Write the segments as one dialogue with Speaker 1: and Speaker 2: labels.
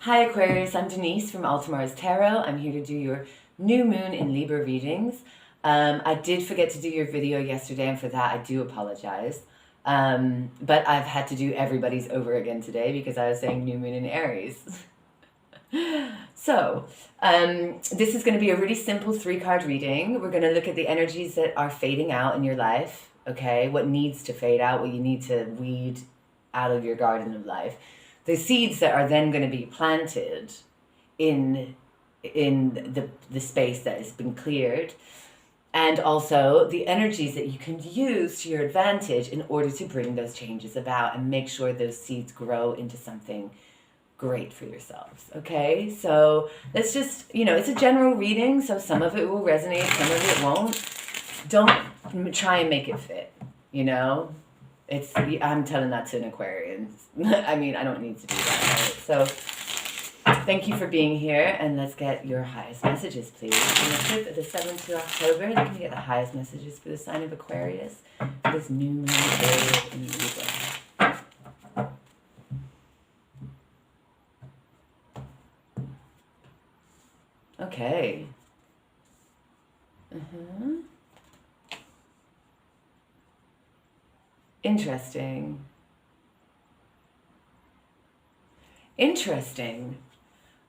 Speaker 1: Hi Aquarius, I'm Denise from Altamar's Tarot. I'm here to do your new moon in Libra readings. I did forget to do your video yesterday, and for that I do apologize. But I've had to do everybody's over again today because I was saying new moon in Aries. So, this is going to be a really simple 3-card reading. We're going to look at the energies that are fading out in your life, okay? What needs to fade out, what you need to weed out of your garden of life. The seeds that are then going to be planted in the space that has been cleared, and also the energies that you can use to your advantage in order to bring those changes about and make sure those seeds grow into something great for yourselves. Okay, so let's just, it's a general reading, so some of it will resonate, some of it won't. Don't try and make it fit, I'm telling that to an Aquarian. I mean, I don't need to do that, right? So thank you for being here, and let's get your highest messages, please. On the 5th of the 7th of October, you can get the highest messages for the sign of Aquarius for this new moon period in Libra. Okay. Interesting.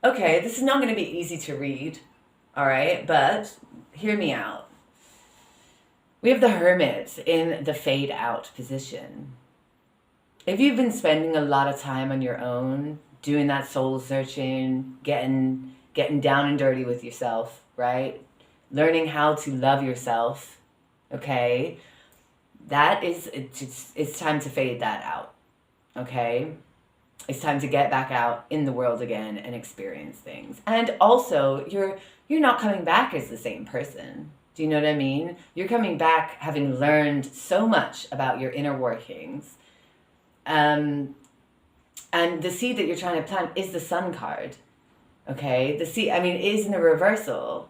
Speaker 1: Okay, this is not going to be easy to read, all right? But hear me out. We have the Hermit in the fade out position. If you've been spending a lot of time on your own, doing that soul searching, getting down and dirty with yourself, right? Learning how to love yourself, okay? It's time to fade that out, okay? It's time to get back out in the world again and experience things. And also, you're not coming back as the same person. Do you know what I mean? You're coming back having learned so much about your inner workings. And the seed that you're trying to plant is the Sun card, okay? The seed, it is in a reversal,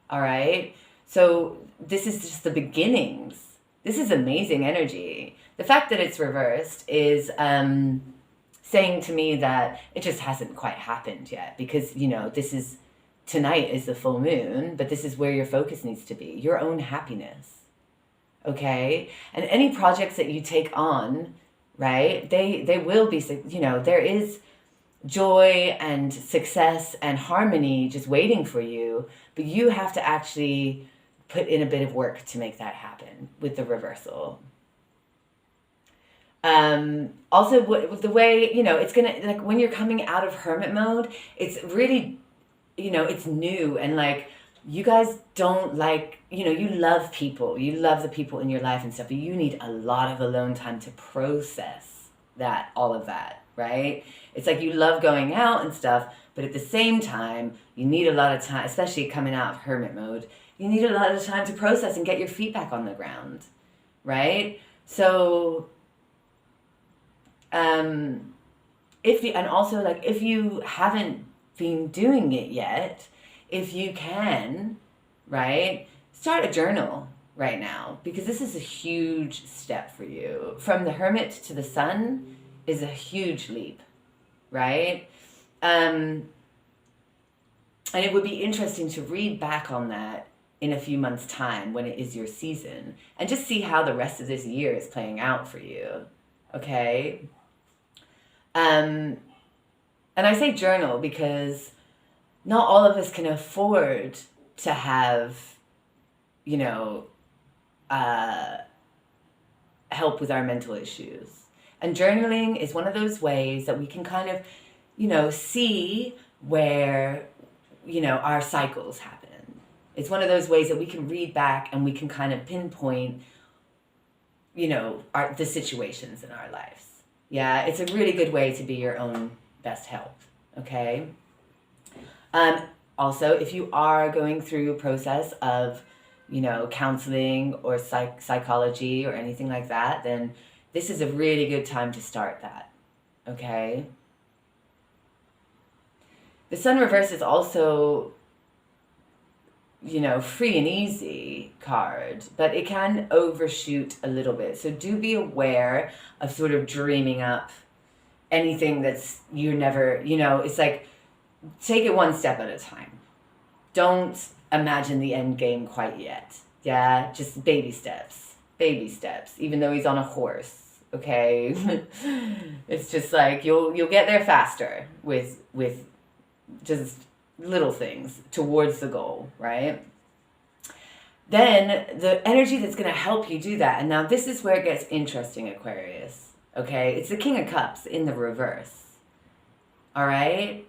Speaker 1: all right? So this is just the beginnings. This is amazing energy. The fact that it's reversed is saying to me that it just hasn't quite happened yet, because, tonight is the full moon, but this is where your focus needs to be, your own happiness, okay? And any projects that you take on, right, they will be, there is joy and success and harmony just waiting for you, but you have to actually put in a bit of work to make that happen with the reversal. Also, the way, it's gonna, like, when you're coming out of hermit mode, it's really, it's new, and like, you guys don't like, you love people, you love the people in your life and stuff, but you need a lot of alone time to process all of that, right? It's like you love going out and stuff, but at the same time, you need a lot of time, especially coming out of hermit mode, you need a lot of time to process and get your feet back on the ground, right? So, if you haven't been doing it yet, if you can, right, start a journal right now, because this is a huge step for you. From the Hermit to the Sun is a huge leap, right? And it would be interesting to read back on that in a few months' time when it is your season, and just see how the rest of this year is playing out for you, okay? And I say journal because not all of us can afford to have, help with our mental issues. And journaling is one of those ways that we can kind of, see where, our cycles happen. It's one of those ways that we can read back and we can kind of pinpoint, the situations in our lives. Yeah, it's a really good way to be your own best help, okay? Also, if you are going through a process of, counseling or psychology or anything like that, then this is a really good time to start that, okay? The Sun reverse is also, free and easy card, but it can overshoot a little bit. So do be aware of sort of dreaming up anything that's, you're never, you know, it's like, take it one step at a time. Don't imagine the end game quite yet. Yeah, just baby steps, even though he's on a horse. Okay. It's just like, you'll get there faster with just little things towards the goal, right? Then the energy that's going to help you do that. And now this is where it gets interesting, Aquarius. Okay. It's the King of Cups in the reverse. All right.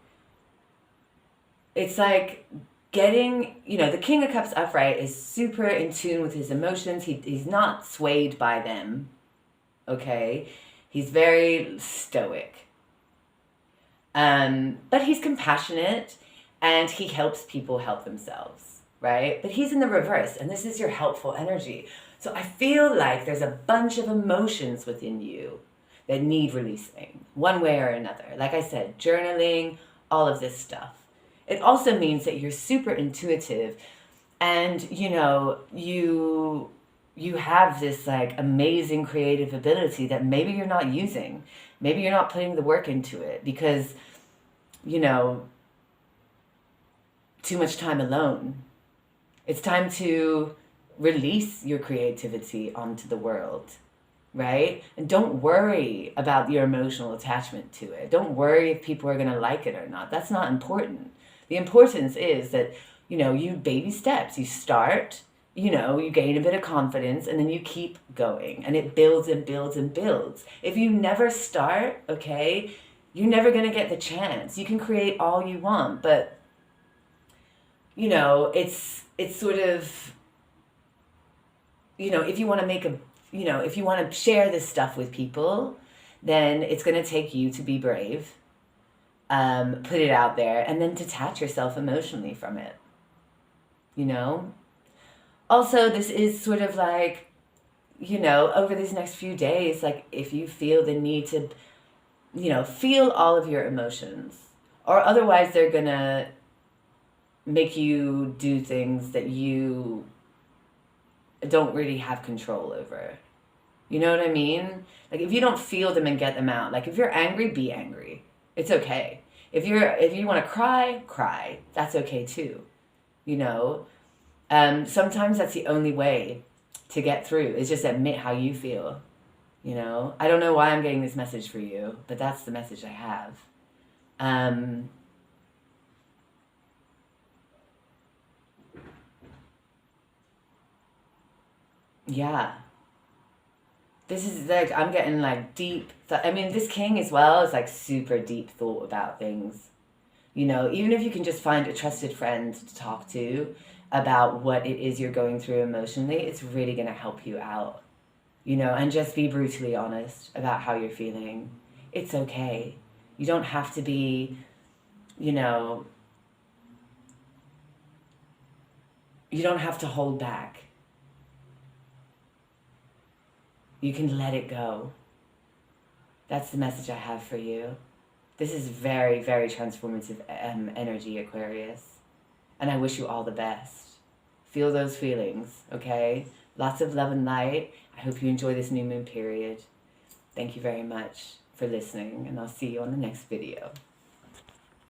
Speaker 1: It's like getting, you know, the King of Cups upright is super in tune with his emotions. He's not swayed by them. Okay. He's very stoic. But he's compassionate and he helps people help themselves, right? But he's in the reverse, and this is your helpful energy. So I feel like there's a bunch of emotions within you that need releasing one way or another. Like I said, journaling, all of this stuff. It also means that you're super intuitive and, you know, you have this like amazing creative ability that maybe you're not using. Maybe you're not putting the work into it because, you know, too much time alone. It's time to release your creativity onto the world, right? And don't worry about your emotional attachment to it. Don't worry if people are going to like it or not. That's not important. The importance is that, you know, you baby steps. You start, you know, you gain a bit of confidence, and then you keep going. And it builds and builds and builds. If you never start, okay, you're never going to get the chance. You can create all you want, but, you know, it's sort of, you know, if you want to make a, you know, if you want to share this stuff with people, then it's going to take you to be brave, put it out there, and then detach yourself emotionally from it, you know? Also, this is sort of like, you know, over these next few days, like if you feel the need to, you know, feel all of your emotions, or otherwise they're going to make you do things that you don't really have control over. You know what I mean? Like if you don't feel them and get them out, like if you're angry, be angry. It's okay. If you want to cry, cry. That's okay too. You know, sometimes that's the only way to get through is just admit how you feel. You know, I don't know why I'm getting this message for you, but that's the message I have. Yeah. This is like, I'm getting like deep, I mean, this king as well is like super deep thought about things. You know, even if you can just find a trusted friend to talk to about what it is you're going through emotionally, it's really going to help you out. You know, and just be brutally honest about how you're feeling. It's okay. You don't have to be, you know, you don't have to hold back. You can let it go. That's the message I have for you. This is very, very transformative energy, Aquarius. And I wish you all the best. Feel those feelings, okay? Lots of love and light. I hope you enjoy this new moon period. Thank you very much for listening, and I'll see you on the next video.